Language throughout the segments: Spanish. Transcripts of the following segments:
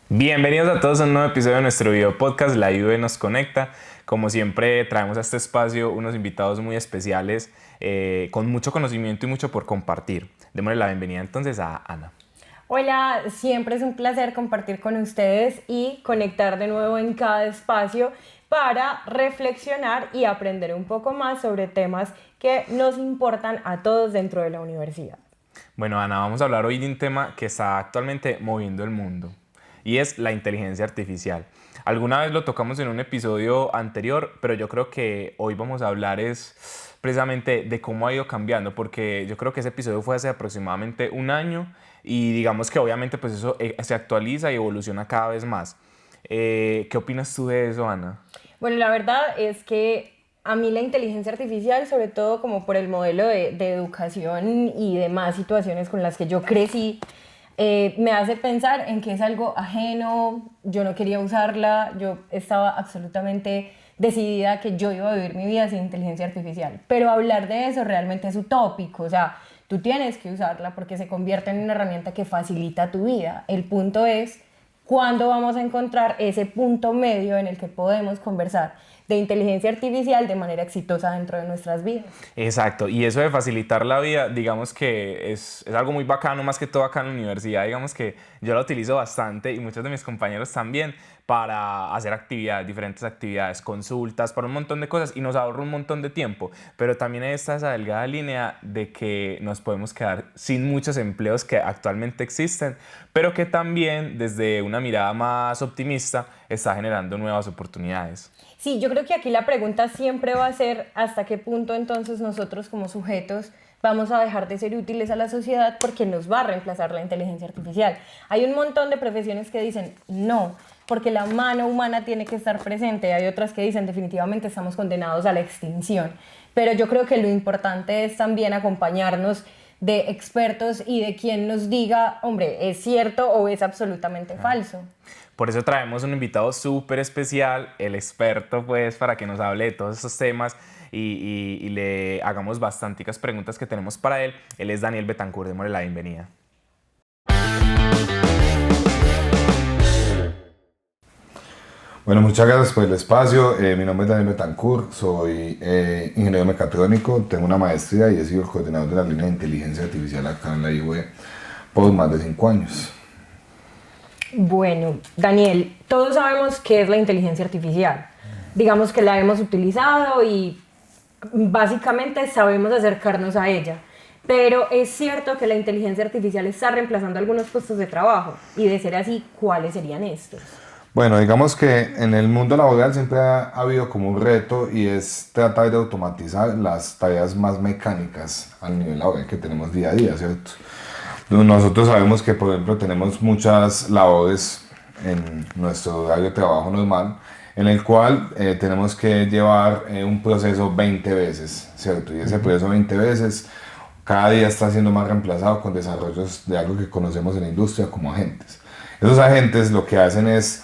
Bienvenidos a todos a un nuevo episodio de nuestro video podcast La IUV nos conecta. Como siempre traemos a este espacio unos invitados muy especiales con mucho conocimiento y mucho por compartir. Démosle la bienvenida entonces a Ana. Hola, siempre es un placer compartir con ustedes y conectar de nuevo en cada espacio para reflexionar y aprender un poco más sobre temas que nos importan a todos dentro de la universidad. Bueno, Ana, vamos a hablar hoy de un tema que está actualmente moviendo el mundo y es la inteligencia artificial. Alguna vez lo tocamos en un episodio anterior, pero yo creo que hoy vamos a hablar es precisamente de cómo ha ido cambiando, porque yo creo que ese episodio fue hace aproximadamente un año y digamos que obviamente pues eso se actualiza y evoluciona cada vez más. ¿Qué opinas tú de eso, Ana? Bueno, la verdad es que a mí la inteligencia artificial, sobre todo como por el modelo de educación y demás situaciones con las que yo crecí, me hace pensar en que es algo ajeno, yo no quería usarla, yo estaba absolutamente decidida que yo iba a vivir mi vida sin inteligencia artificial. Pero hablar de eso realmente es utópico, o sea, tú tienes que usarla porque se convierte en una herramienta que facilita tu vida. El punto es cuándo vamos a encontrar ese punto medio en el que podemos conversar de inteligencia artificial de manera exitosa dentro de nuestras vidas. Exacto, y eso de facilitar la vida, digamos que es algo muy bacano, más que todo acá en la universidad, digamos que yo la utilizo bastante y muchos de mis compañeros también para hacer actividades, diferentes actividades, consultas, para un montón de cosas y nos ahorra un montón de tiempo, pero también está esa delgada línea de que nos podemos quedar sin muchos empleos que actualmente existen, pero que también desde una mirada más optimista está generando nuevas oportunidades. Sí, yo creo que aquí la pregunta siempre va a ser hasta qué punto entonces nosotros como sujetos vamos a dejar de ser útiles a la sociedad porque nos va a reemplazar la inteligencia artificial. Hay un montón de profesiones que dicen no, porque la mano humana tiene que estar presente. Hay otras que dicen definitivamente estamos condenados a la extinción. Pero yo creo que lo importante es también acompañarnos de expertos y de quien nos diga, hombre, ¿es cierto o es absolutamente falso? Por eso traemos un invitado súper especial, el experto, pues, para que nos hable de todos estos temas y le hagamos bastanticas preguntas que tenemos para él. Él es Daniel Betancourt, démosle la bienvenida. Bueno, muchas gracias por el espacio. Mi nombre es Daniel Betancourt, soy ingeniero mecatrónico, tengo una maestría y he sido el coordinador de la línea de inteligencia artificial acá en la IUV por más de 5 años. Bueno, Daniel, todos sabemos qué es la inteligencia artificial. Digamos que la hemos utilizado y básicamente sabemos acercarnos a ella. Pero es cierto que la inteligencia artificial está reemplazando algunos puestos de trabajo. Y de ser así, ¿cuáles serían estos? Bueno, digamos que en el mundo laboral siempre ha habido como un reto y es tratar de automatizar las tareas más mecánicas al nivel laboral que tenemos día a día, ¿cierto? Nosotros sabemos que, por ejemplo, tenemos muchas labores en nuestro horario de trabajo normal, en el cual tenemos que llevar un proceso 20 veces, ¿cierto? Y ese proceso 20 veces cada día está siendo más reemplazado con desarrollos de algo que conocemos en la industria como agentes. Esos agentes lo que hacen es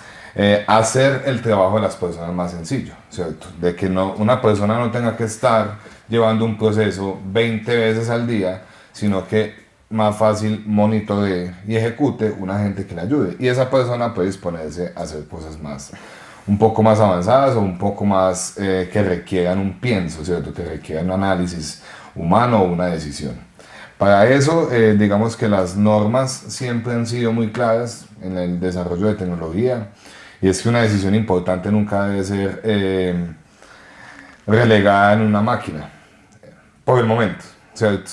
hacer el trabajo de las personas más sencillo, ¿cierto? De que una persona no tenga que estar llevando un proceso 20 veces al día, sino que más fácil monitoree y ejecute un agente que le ayude. Y esa persona puede disponerse a hacer cosas un poco más avanzadas o un poco más que requieran un pienso, ¿cierto? Que requieran un análisis humano o una decisión. Para eso, digamos que las normas siempre han sido muy claras en el desarrollo de tecnología y es que una decisión importante nunca debe ser relegada en una máquina, por el momento, ¿cierto?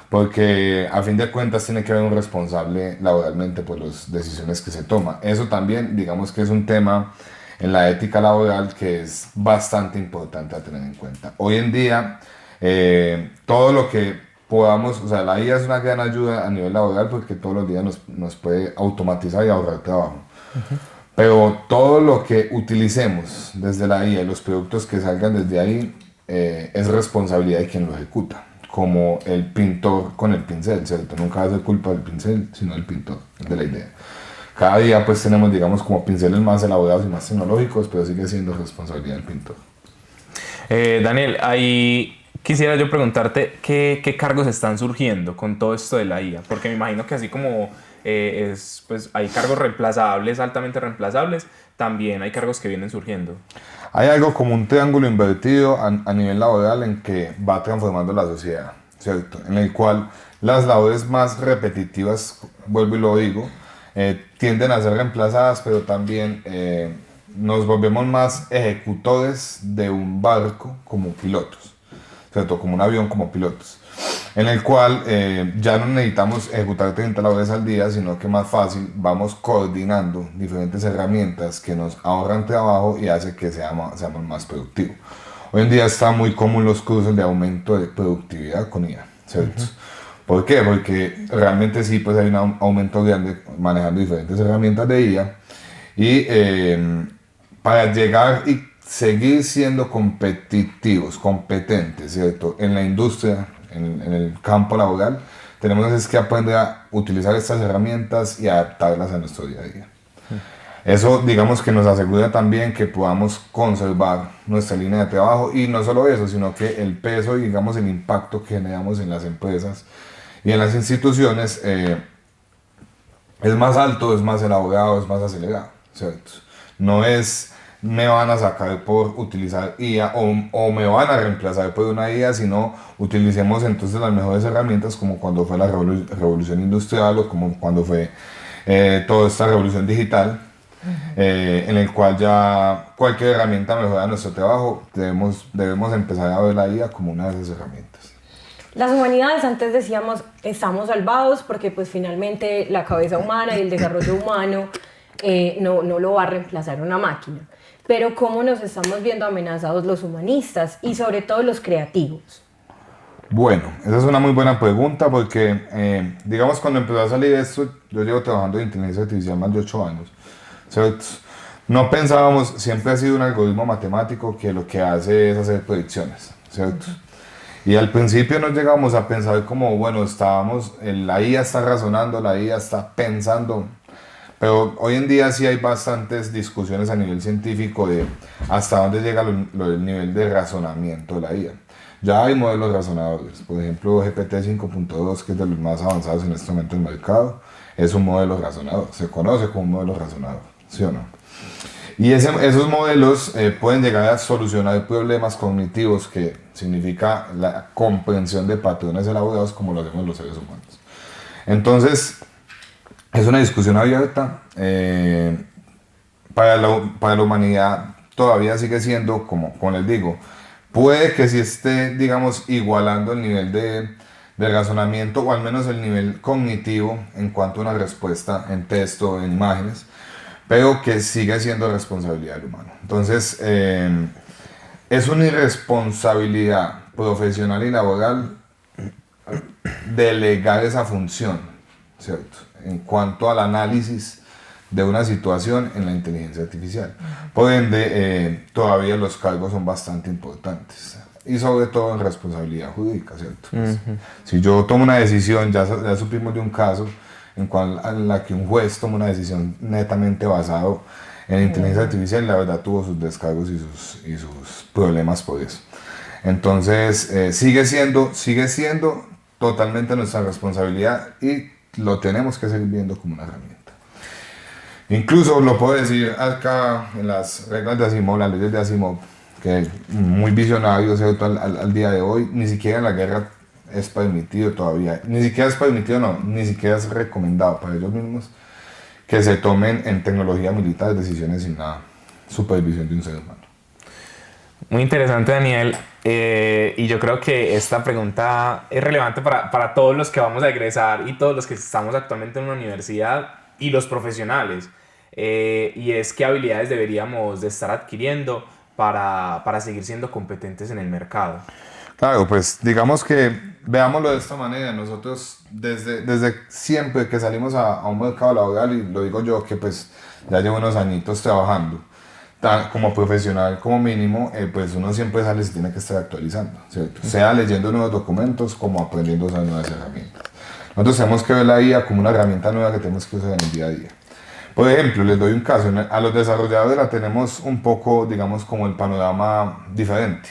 Porque a fin de cuentas tiene que haber un responsable laboralmente por las decisiones que se toman. Eso también, digamos que es un tema en la ética laboral que es bastante importante a tener en cuenta. Hoy en día, todo lo que podamos, o sea, la IA es una gran ayuda a nivel laboral porque todos los días nos puede automatizar y ahorrar trabajo. Pero todo lo que utilicemos desde la IA y los productos que salgan desde ahí es responsabilidad de quien lo ejecuta, como el pintor con el pincel, ¿cierto? Nunca va a ser culpa del pincel, sino del pintor, de la idea. Cada día pues tenemos, digamos, como pinceles más elaborados y más tecnológicos, pero sigue siendo responsabilidad del pintor. Daniel, hay Quisiera yo preguntarte qué cargos están surgiendo con todo esto de la IA, porque me imagino que así como pues, hay cargos reemplazables, altamente reemplazables, también hay cargos que vienen surgiendo. Hay algo como un triángulo invertido a nivel laboral en que va transformando la sociedad, ¿cierto? En el cual las labores más repetitivas, vuelvo y lo digo, tienden a ser reemplazadas, pero también nos volvemos más ejecutores de un barco como pilotos, ¿cierto? Como un avión como pilotos, en el cual ya no necesitamos ejecutar 30 labores al día, sino que más fácil vamos coordinando diferentes herramientas que nos ahorran trabajo y hace que seamos más productivos. Hoy en día está muy común los cursos de aumento de productividad con IA, ¿cierto? ¿Por qué? Porque realmente sí, pues hay un aumento grande manejando diferentes herramientas de IA y para llegar y seguir siendo competitivos, competentes, ¿cierto? En la industria, en el campo laboral, tenemos es que aprender a utilizar estas herramientas y adaptarlas a nuestro día a día. Eso, digamos que nos asegura también que podamos conservar nuestra línea de trabajo y no solo eso, sino que el peso y, digamos, el impacto que generamos en las empresas y en las instituciones es más alto, es más elaborado, es más acelerado, ¿cierto? No es me van a sacar por utilizar IA o me van a reemplazar por una IA, sino utilicemos entonces las mejores herramientas como cuando fue la revolución industrial o como cuando fue toda esta revolución digital, en el cual ya cualquier herramienta mejora nuestro trabajo, debemos empezar a ver la IA como una de esas herramientas. Las humanidades, antes decíamos, estamos salvados porque pues finalmente la cabeza humana y el desarrollo humano no lo va a reemplazar una máquina. Pero ¿cómo nos estamos viendo amenazados los humanistas y sobre todo los creativos? Bueno, esa es una muy buena pregunta porque, digamos, cuando empezó a salir esto, yo llevo trabajando en inteligencia artificial más de 8 años, ¿cierto? No pensábamos, siempre ha sido un algoritmo matemático que lo que hace es hacer predicciones, ¿cierto? Y al principio no llegábamos a pensar como, bueno, la IA está razonando, la IA está pensando, pero hoy en día sí hay bastantes discusiones a nivel científico de hasta dónde llega el nivel de razonamiento de la IA. Ya hay modelos razonadores, por ejemplo GPT 5.2, que es de los más avanzados en este momento en el mercado, es un modelo razonador, se conoce como un modelo razonador, ¿sí o no? Y esos modelos pueden llegar a solucionar problemas cognitivos, que significa la comprensión de patrones elaborados como lo hacemos los seres humanos. Entonces, es una discusión abierta. Para la humanidad todavía sigue siendo, como les digo, puede que sí esté, digamos, igualando el nivel de razonamiento o al menos el nivel cognitivo en cuanto a una respuesta en texto, en imágenes, pero que sigue siendo responsabilidad del humano. Entonces, es una irresponsabilidad profesional y laboral delegar esa función, ¿cierto? En cuanto al análisis de una situación en la inteligencia artificial. Por ende, todavía los cargos son bastante importantes y sobre todo en responsabilidad jurídica, ¿cierto? Si yo tomo una decisión, ya supimos de un caso en la que un juez toma una decisión netamente basado en inteligencia artificial y la verdad tuvo sus descargos y sus problemas por eso. Entonces, sigue siendo totalmente nuestra responsabilidad y lo tenemos que seguir viendo como una herramienta. Incluso lo puedo decir acá en las reglas de Asimov, las leyes de Asimov, que muy visionario, ¿cierto? Al día de hoy, ni siquiera en la guerra es permitido todavía, ni siquiera es recomendado para ellos mismos que se tomen en tecnología militar decisiones sin la supervisión de un ser humano. Muy interesante, Daniel, y yo creo que esta pregunta es relevante para todos los que vamos a egresar y todos los que estamos actualmente en una universidad y los profesionales, y es qué habilidades deberíamos de estar adquiriendo para seguir siendo competentes en el mercado. Claro, pues digamos que veámoslo de esta manera. Nosotros desde siempre que salimos a un mercado laboral, y lo digo yo que pues ya llevo unos añitos trabajando como profesional como mínimo, pues uno siempre sale y se tiene que estar actualizando, ¿cierto? Sea leyendo nuevos documentos como aprendiendo a usar nuevas herramientas. Nosotros tenemos que ver la IA como una herramienta nueva que tenemos que usar en el día a día. Por ejemplo, les doy un caso, a los desarrolladores la tenemos un poco, digamos, como el panorama diferente.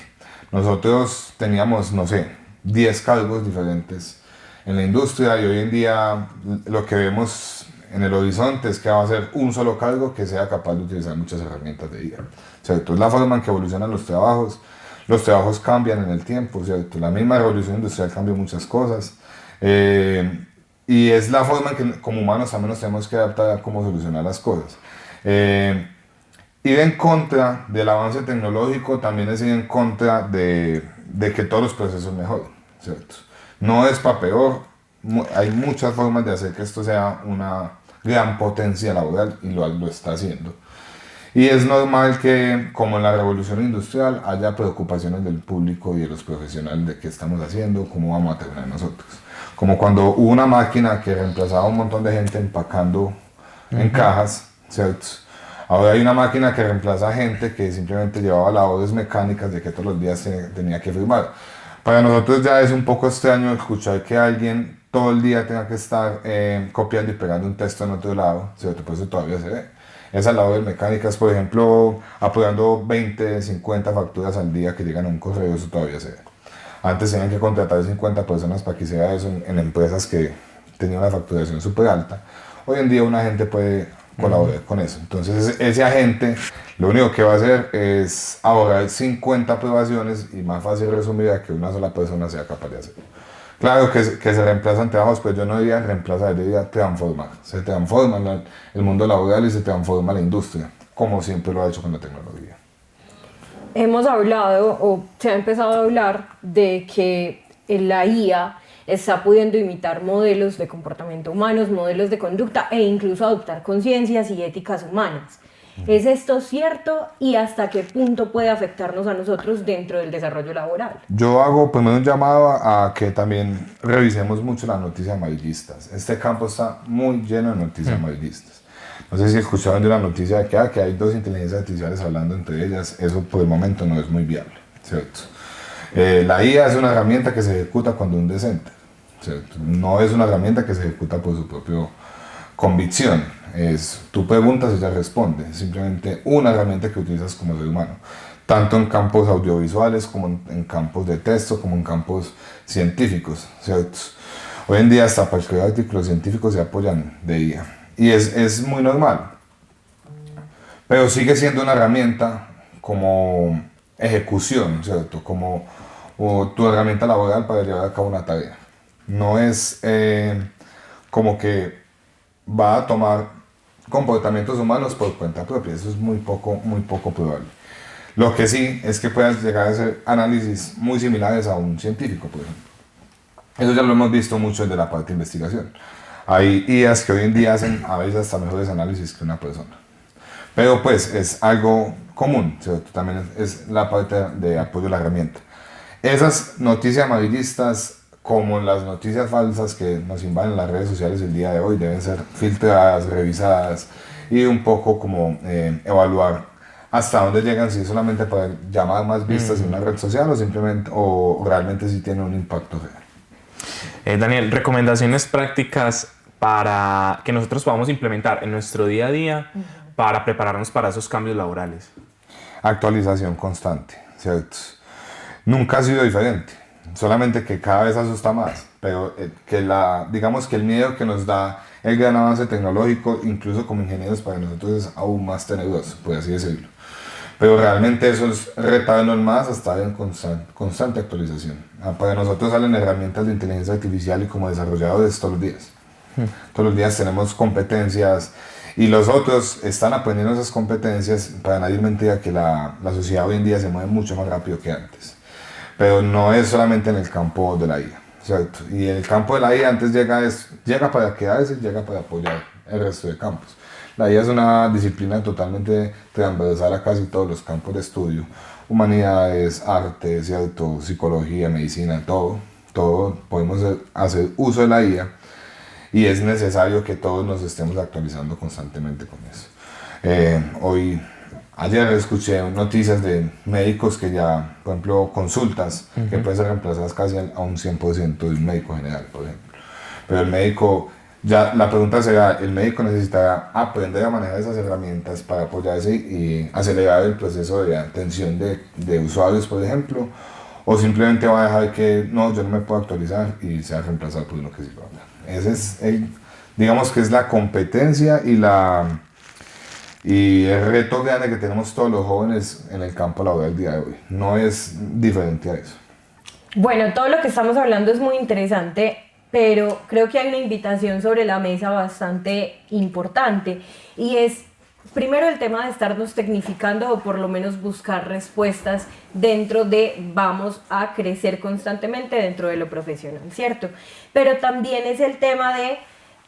nosotros teníamos, no sé, 10 cargos diferentes en la industria y hoy en día lo que vemos en el horizonte es que va a ser un solo cargo que sea capaz de utilizar muchas herramientas de IA, ¿cierto? Es la forma en que evolucionan los trabajos cambian en el tiempo, ¿cierto? La misma revolución industrial cambió muchas cosas y es la forma en que como humanos también nos tenemos que adaptar a cómo solucionar las cosas. Ir en contra del avance tecnológico también es ir en contra de que todos los procesos mejoren, ¿cierto? No es para peor, hay muchas formas de hacer que esto sea una gran potencia laboral y lo está haciendo. Y es normal que, como en la revolución industrial, haya preocupaciones del público y de los profesionales de qué estamos haciendo, cómo vamos a terminar nosotros. Como cuando hubo una máquina que reemplazaba a un montón de gente empacando en cajas, ¿cierto? Ahora hay una máquina que reemplaza a gente que simplemente llevaba labores mecánicas de que todos los días tenía que firmar. Para nosotros ya es un poco extraño escuchar que alguien todo el día tenga que estar copiando y pegando un texto en otro lado, ¿cierto? Por eso todavía se ve. Esas labores mecánicas, por ejemplo, apoyando 20, 50 facturas al día que llegan a un correo, eso todavía se ve. Antes tenían que contratar 50 personas para que hiciera eso en empresas que tenían una facturación súper alta. Hoy en día una gente puede colaborar con eso. Entonces ese agente lo único que va a hacer es ahorrar 50 aprobaciones y más fácil resumida que una sola persona sea capaz de hacer. Claro que se reemplazan trabajos, pero yo no diría reemplazar, diría transformar. Se transforma el mundo laboral y se transforma la industria, como siempre lo ha hecho con la tecnología. Hemos hablado, o se ha empezado a hablar, de que la IA está pudiendo imitar modelos de comportamiento humanos, modelos de conducta e incluso adoptar conciencias y éticas humanas. ¿Es esto cierto y hasta qué punto puede afectarnos a nosotros dentro del desarrollo laboral? Yo hago primero un llamado a que también revisemos mucho las noticias amarillistas. Este campo está muy lleno de noticias amarillistas. No sé si escucharon de la noticia de que hay dos inteligencias artificiales hablando entre ellas. Eso por el momento no es muy viable, ¿cierto? La IA es una herramienta que se ejecuta cuando un decente, ¿cierto? No es una herramienta que se ejecuta por su propia convicción. Tú preguntas y ella responde. Es simplemente una herramienta que utilizas como ser humano. Tanto en campos audiovisuales, como en campos de texto, como en campos científicos, ¿cierto? Hoy en día hasta para escribir artículos científicos se apoyan de IA. Y es muy normal. Pero sigue siendo una herramienta como ejecución, ¿cierto? Como tu herramienta laboral para llevar a cabo una tarea. No es como que va a tomar comportamientos humanos por cuenta propia. Eso es muy poco probable. Lo que sí es que puedas llegar a hacer análisis muy similares a un científico, por ejemplo. Eso ya lo hemos visto mucho desde la parte de investigación. Hay IAs que hoy en día hacen a veces hasta mejores análisis que una persona. Pero pues es algo común, ¿cierto? También es la parte de apoyo a la herramienta. Esas noticias amarillistas, como las noticias falsas que nos invaden las redes sociales el día de hoy, deben ser filtradas, revisadas y un poco como evaluar hasta dónde llegan, si es solamente para llamar más vistas en una red social o simplemente o realmente si tiene un impacto real. Daniel, recomendaciones prácticas para que nosotros podamos implementar en nuestro día a día para prepararnos para esos cambios laborales. Actualización constante, ¿cierto? Nunca ha sido diferente, solamente que cada vez asusta más, pero digamos que el miedo que nos da el gran avance tecnológico, incluso como ingenieros para nosotros es aún más tenebroso, por así decirlo. Pero realmente eso es retarnos más a estar en constante actualización. Para nosotros salen herramientas de inteligencia artificial y como desarrolladores todos los días. Todos los días tenemos competencias y los otros están aprendiendo esas competencias. Para nadie es mentira que la sociedad hoy en día se mueve mucho más rápido que antes. Pero no es solamente en el campo de la IA, ¿cierto? Y el campo de la IA antes llega para quedarse, llega para apoyar el resto de campos. La IA es una disciplina totalmente transversal a casi todos los campos de estudio. Humanidades, arte, ¿cierto? Psicología, medicina, todo podemos hacer uso de la IA y es necesario que todos nos estemos actualizando constantemente con eso. Ayer escuché noticias de médicos que ya, por ejemplo, consultas que pueden ser reemplazadas casi a un 100% de un médico general, por ejemplo. Pero el médico, ya la pregunta será, ¿el médico necesitará aprender a manejar esas herramientas para apoyarse y acelerar el proceso de atención de usuarios, por ejemplo? o simplemente va a dejar que no, yo no me puedo actualizar y sea reemplazado por uno que sí lo haga. Ese es digamos que es la competencia y el reto grande que tenemos todos los jóvenes en el campo laboral el día de hoy. No es diferente a eso. Bueno, todo lo que estamos hablando es muy interesante, pero creo que hay una invitación sobre la mesa bastante importante y es primero el tema de estarnos tecnificando o por lo menos buscar respuestas dentro de vamos a crecer constantemente dentro de lo profesional, ¿cierto? Pero también es el tema de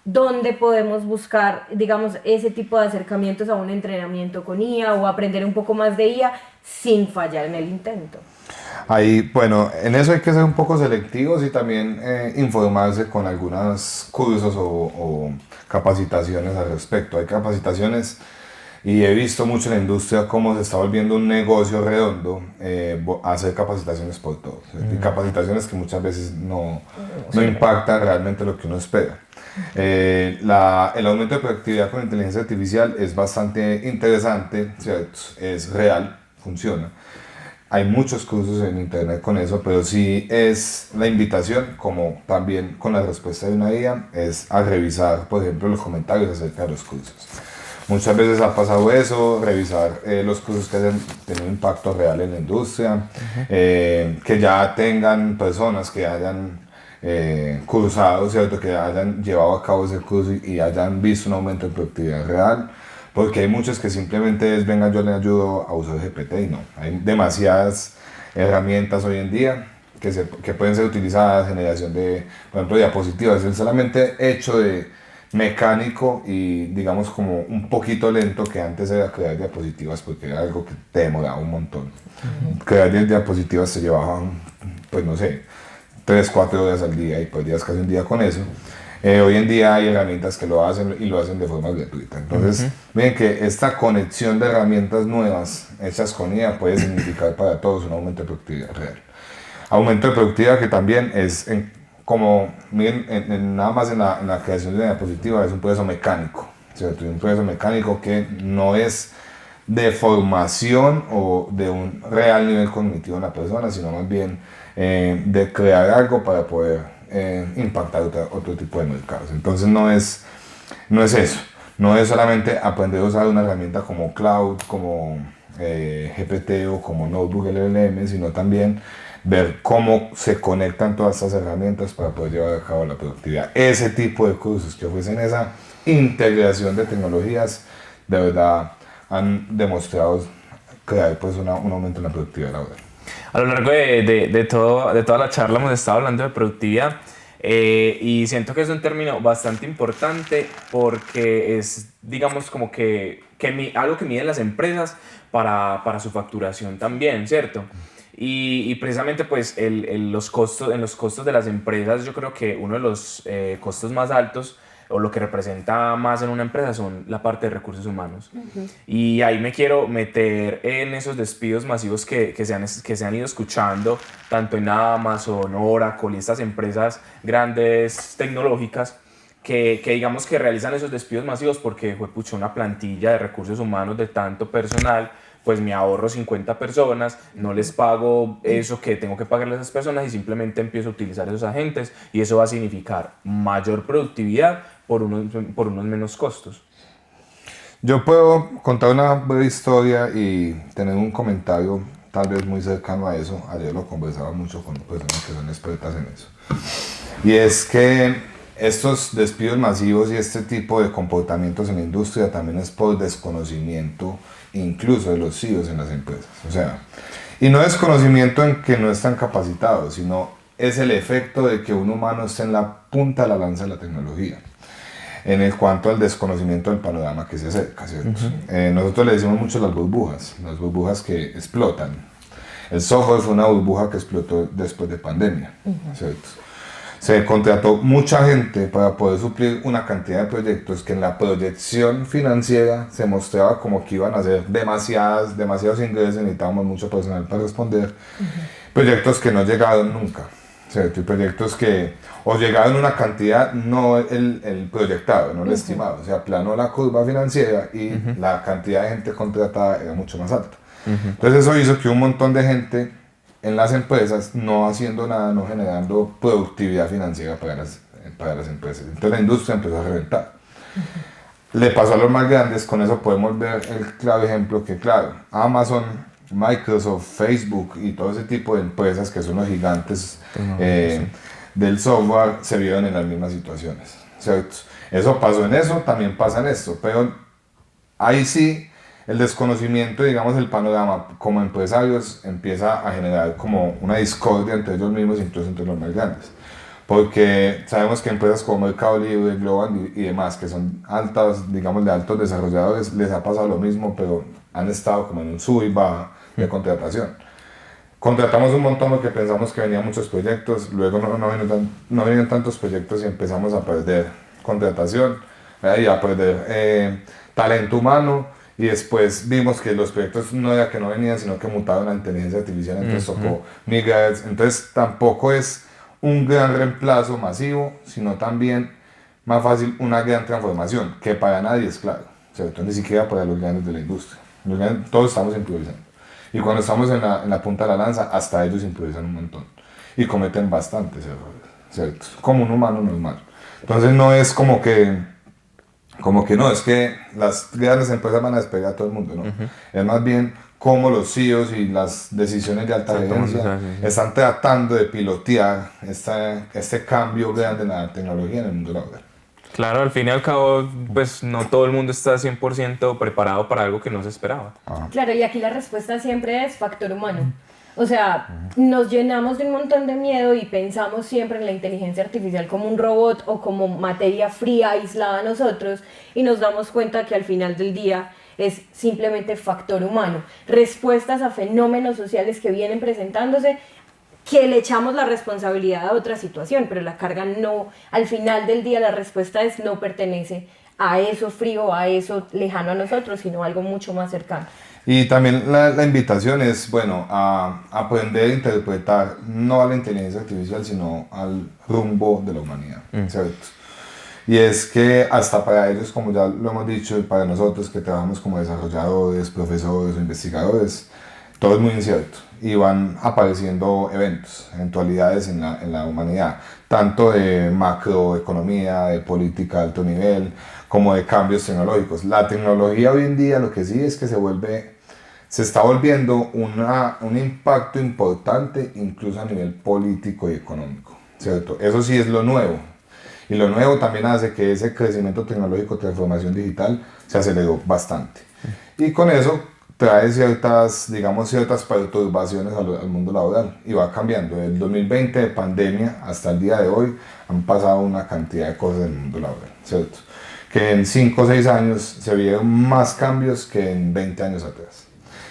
dónde podemos buscar, digamos, ese tipo de acercamientos a un entrenamiento con IA o aprender un poco más de IA sin fallar en el intento. Ahí, bueno, en eso hay que ser un poco selectivos y también informarse con algunos cursos o capacitaciones al respecto. Hay capacitaciones y he visto mucho en la industria cómo se está volviendo un negocio redondo hacer capacitaciones por todo. Y capacitaciones que muchas veces no impactan realmente lo que uno espera. El aumento de productividad con inteligencia artificial es bastante interesante, ¿cierto? Es real, funciona. Hay muchos cursos en internet con eso, pero sí es la invitación, como también con la respuesta de una IA, es a revisar, por ejemplo, los comentarios acerca de los cursos. Muchas veces ha pasado eso, revisar los cursos que hayan tenido impacto real en la industria, que ya tengan personas que hayan cursado, ¿cierto? Que hayan llevado a cabo ese curso y hayan visto un aumento en productividad real. Porque hay muchos que simplemente es, venga, yo le ayudo a usar GPT y no. Hay demasiadas herramientas hoy en día que pueden ser utilizadas, generación de, por ejemplo, diapositivas. El solamente hecho de mecánico y, digamos, como un poquito lento que antes era crear diapositivas porque era algo que te demoraba un montón. Crear diapositivas se llevaban, pues no sé, 3-4 horas al día y perdías casi un día con eso. Hoy en día hay herramientas que lo hacen y lo hacen de forma gratuita. Entonces, miren que esta conexión de herramientas nuevas hechas con IA puede significar para todos un aumento de productividad real. Aumento de productividad que también es, como miren, nada más en la creación de una diapositiva, es un proceso mecánico, ¿cierto? Un proceso mecánico que no es de formación o de un real nivel cognitivo en la persona, sino más bien de crear algo para poder impactar otro tipo de mercados. Entonces no es eso, no es solamente aprender a usar una herramienta como Cloud, como GPT o como Notebook LLM, sino también ver cómo se conectan todas estas herramientas para poder llevar a cabo la productividad. Ese tipo de cursos que ofrecen esa integración de tecnologías, de verdad han demostrado crear pues un aumento en la productividad laboral. A lo largo de toda la charla hemos estado hablando de productividad y siento que es un término bastante importante porque es, digamos, como que algo que miden las empresas para su facturación también, ¿cierto? Y precisamente pues en los costos de las empresas yo creo que uno de los costos más altos o lo que representa más en una empresa son la parte de recursos humanos. Y ahí me quiero meter en esos despidos masivos que se han ido escuchando, tanto en Amazon, Oracle y estas empresas grandes tecnológicas, que digamos que realizan esos despidos masivos porque fue una plantilla de recursos humanos de tanto personal, pues me ahorro 50 personas, no les pago eso que tengo que pagarle a esas personas y simplemente empiezo a utilizar esos agentes y eso va a significar mayor productividad por unos menos costos. Yo puedo contar una breve historia y tener un comentario tal vez muy cercano a eso. Ayer lo conversaba mucho con personas que son expertas en eso. Y es que estos despidos masivos y este tipo de comportamientos en la industria también es por desconocimiento incluso de los CEOs en las empresas. O sea, y no desconocimiento en que no están capacitados, sino es el efecto de que un humano esté en la punta de la lanza de la tecnología en el cuanto al desconocimiento del panorama que se acerca, ¿cierto? Nosotros le decimos mucho las burbujas que explotan. El software fue una burbuja que explotó después de pandemia, ¿cierto? Se contrató mucha gente para poder suplir una cantidad de proyectos que en la proyección financiera se mostraba como que iban a ser demasiados ingresos, necesitábamos mucho personal para responder, proyectos que no llegaron nunca, ¿cierto? Y proyectos que o llegaron una cantidad, no el proyectado, no el estimado, o sea, aplanó la curva financiera y la cantidad de gente contratada era mucho más alta. Entonces eso hizo que un montón de gente en las empresas, no haciendo nada, no generando productividad financiera para las empresas. Entonces la industria empezó a reventar. Le pasó a los más grandes, con eso podemos ver el claro ejemplo que, claro, Amazon, Microsoft, Facebook y todo ese tipo de empresas que son los gigantes del software se vieron en las mismas situaciones, ¿cierto? Eso pasó en eso, también pasa en esto, pero ahí sí el desconocimiento, digamos, el panorama como empresarios empieza a generar como una discordia entre ellos mismos, incluso entre los más grandes. Porque sabemos que empresas como Mercado Libre, Global y demás, que son altas, digamos, de altos desarrolladores, les ha pasado lo mismo, pero han estado como en un sub y baja de contratación. Contratamos un montón porque pensamos que venían muchos proyectos, luego no venían tantos proyectos y empezamos a perder contratación y a perder talento humano, y después vimos que los proyectos no era que no venían, sino que mutaron a inteligencia artificial, entonces tocó migrar. Entonces tampoco es un gran reemplazo masivo, sino también más fácil una gran transformación, que para nadie es claro, ¿cierto? Ni siquiera para los grandes de la industria. Todos estamos improvisando. Y cuando estamos en la punta de la lanza, hasta ellos improvisan un montón. Y cometen bastantes errores, ¿cierto? Como un humano normal. Entonces no es como que no, es que las grandes empresas van a despegar a todo el mundo, ¿no? Es más bien cómo los CEOs y las decisiones de alta gerencia están tratando de pilotear este cambio grande en la tecnología en el mundo laboral. Claro, al fin y al cabo, pues no todo el mundo está 100% preparado para algo que no se esperaba. Claro, y aquí la respuesta siempre es factor humano. O sea, nos llenamos de un montón de miedo y pensamos siempre en la inteligencia artificial como un robot o como materia fría aislada a nosotros, y nos damos cuenta que al final del día es simplemente factor humano, respuestas a fenómenos sociales que vienen presentándose, que le echamos la responsabilidad a otra situación, pero la carga no, al final del día la respuesta no pertenece a eso frío, a eso lejano a nosotros, sino a algo mucho más cercano. Y también la invitación es, bueno, a aprender a interpretar no a la inteligencia artificial, sino al rumbo de la humanidad, ¿cierto? Y es que hasta para ellos, como ya lo hemos dicho, y para nosotros que trabajamos como desarrolladores, profesores o investigadores, todo es muy incierto y van apareciendo eventos, eventualidades en la humanidad, tanto de macroeconomía, de política de alto nivel, como de cambios tecnológicos. La tecnología hoy en día lo que sí es que se está volviendo un impacto importante incluso a nivel político y económico, ¿cierto? Eso sí es lo nuevo. Y lo nuevo también hace que ese crecimiento tecnológico, transformación digital, se aceleró bastante. Y con eso trae ciertas perturbaciones al mundo laboral y va cambiando. Del 2020 de pandemia hasta el día de hoy han pasado una cantidad de cosas en el mundo laboral, ¿cierto? Que en 5 o 6 años se vieron más cambios que en 20 años atrás.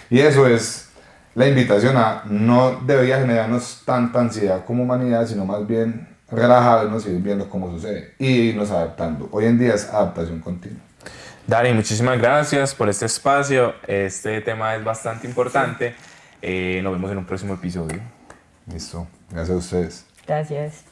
Y eso es la invitación a no debería generarnos tanta ansiedad como humanidad, sino más bien relajarnos y ir viendo cómo sucede y irnos adaptando. Hoy en día es adaptación continua. Dani, muchísimas gracias por este espacio. Este tema es bastante importante. Nos vemos en un próximo episodio. Listo. Gracias a ustedes. Gracias.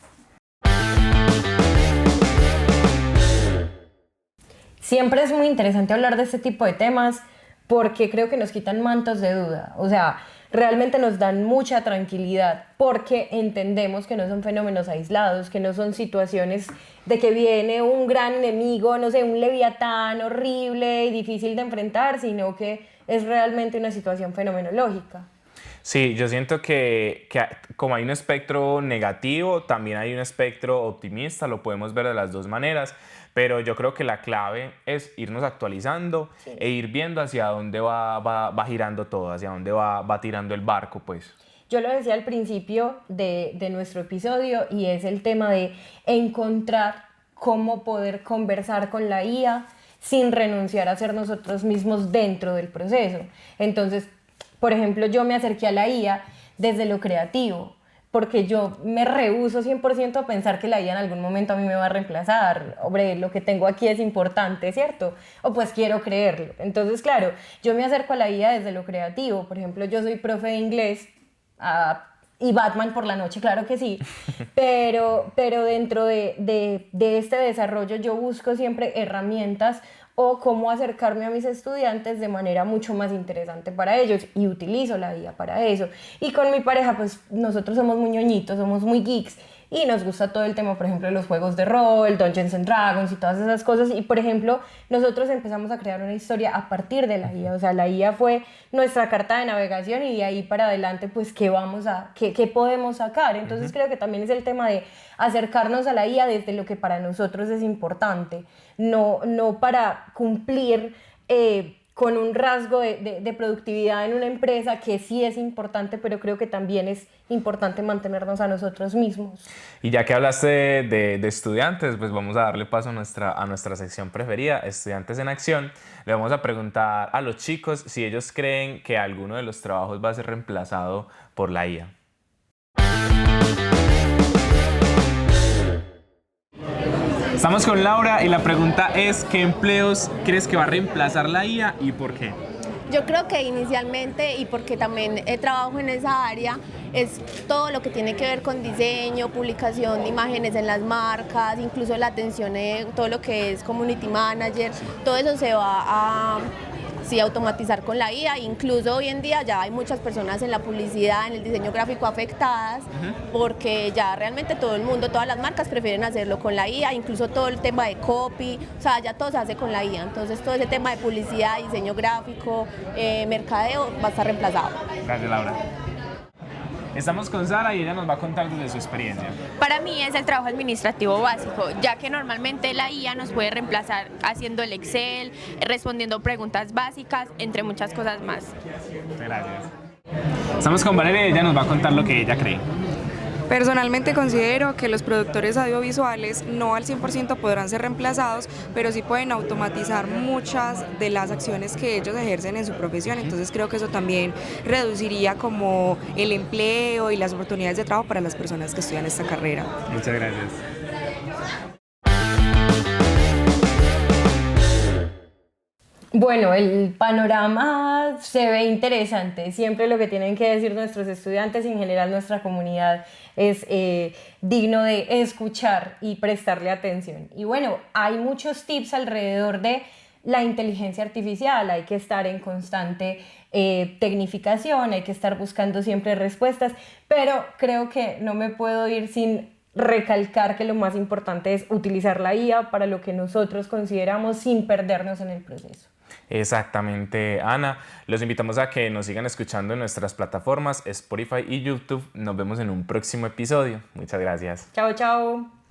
Siempre es muy interesante hablar de este tipo de temas porque creo que nos quitan mantos de duda. O sea, realmente nos dan mucha tranquilidad porque entendemos que no son fenómenos aislados, que no son situaciones de que viene un gran enemigo, no sé, un leviatán horrible y difícil de enfrentar, sino que es realmente una situación fenomenológica. Sí, yo siento que como hay un espectro negativo, también hay un espectro optimista, lo podemos ver de las dos maneras, pero yo creo que la clave es irnos actualizando e ir viendo hacia dónde va girando todo, hacia dónde va tirando el barco, pues. Yo lo decía al principio de nuestro episodio y es el tema de encontrar cómo poder conversar con la IA sin renunciar a ser nosotros mismos dentro del proceso. Entonces, por ejemplo, yo me acerqué a la IA desde lo creativo, porque yo me rehúso 100% a pensar que la IA en algún momento a mí me va a reemplazar. Hombre, lo que tengo aquí es importante, ¿cierto? O pues quiero creerlo. Entonces, claro, yo me acerco a la IA desde lo creativo. Por ejemplo, yo soy profe de inglés y Batman por la noche, claro que sí. Pero dentro de este desarrollo yo busco siempre herramientas o cómo acercarme a mis estudiantes de manera mucho más interesante para ellos, y utilizo la IA para eso. Y con mi pareja, pues nosotros somos muy ñoñitos, somos muy geeks, y nos gusta todo el tema, por ejemplo, de los juegos de rol, Dungeons and Dragons y todas esas cosas. Y, por ejemplo, nosotros empezamos a crear una historia a partir de la IA. O sea, la IA fue nuestra carta de navegación, y de ahí para adelante, pues, ¿qué podemos sacar? Entonces, creo que también es el tema de acercarnos a la IA desde lo que para nosotros es importante, no para cumplir con un rasgo de productividad en una empresa, que sí es importante, pero creo que también es importante mantenernos a nosotros mismos. Y ya que hablaste de estudiantes, pues vamos a darle paso a nuestra sección preferida, Estudiantes en Acción. Le vamos a preguntar a los chicos si ellos creen que alguno de los trabajos va a ser reemplazado por la IA. Estamos con Laura y la pregunta es: ¿qué empleos crees que va a reemplazar la IA y por qué? Yo creo que inicialmente, y porque también trabajo en esa área, es todo lo que tiene que ver con diseño, publicación de imágenes en las marcas, incluso la atención, todo lo que es community manager, todo eso se va a automatizar con la IA. Incluso hoy en día ya hay muchas personas en la publicidad, en el diseño gráfico afectadas, porque ya realmente todo el mundo, todas las marcas prefieren hacerlo con la IA, incluso todo el tema de copy, o sea, ya todo se hace con la IA. Entonces todo ese tema de publicidad, diseño gráfico, mercadeo va a estar reemplazado. Gracias, Laura. Estamos con Sara y ella nos va a contar desde su experiencia. Para mí es el trabajo administrativo básico, ya que normalmente la IA nos puede reemplazar haciendo el Excel, respondiendo preguntas básicas, entre muchas cosas más. Gracias. Estamos con Valeria y ella nos va a contar lo que ella cree. Personalmente considero que los productores audiovisuales no al 100% podrán ser reemplazados, pero sí pueden automatizar muchas de las acciones que ellos ejercen en su profesión. Entonces creo que eso también reduciría como el empleo y las oportunidades de trabajo para las personas que estudian esta carrera. Muchas gracias. Bueno, el panorama se ve interesante. Siempre lo que tienen que decir nuestros estudiantes y en general nuestra comunidad es digno de escuchar y prestarle atención. Y bueno, hay muchos tips alrededor de la inteligencia artificial. Hay que estar en constante tecnificación, hay que estar buscando siempre respuestas, pero creo que no me puedo ir sin recalcar que lo más importante es utilizar la IA para lo que nosotros consideramos, sin perdernos en el proceso. Exactamente, Ana. Los invitamos a que nos sigan escuchando en nuestras plataformas Spotify y YouTube. Nos vemos en un próximo episodio. Muchas gracias. Chao, chao.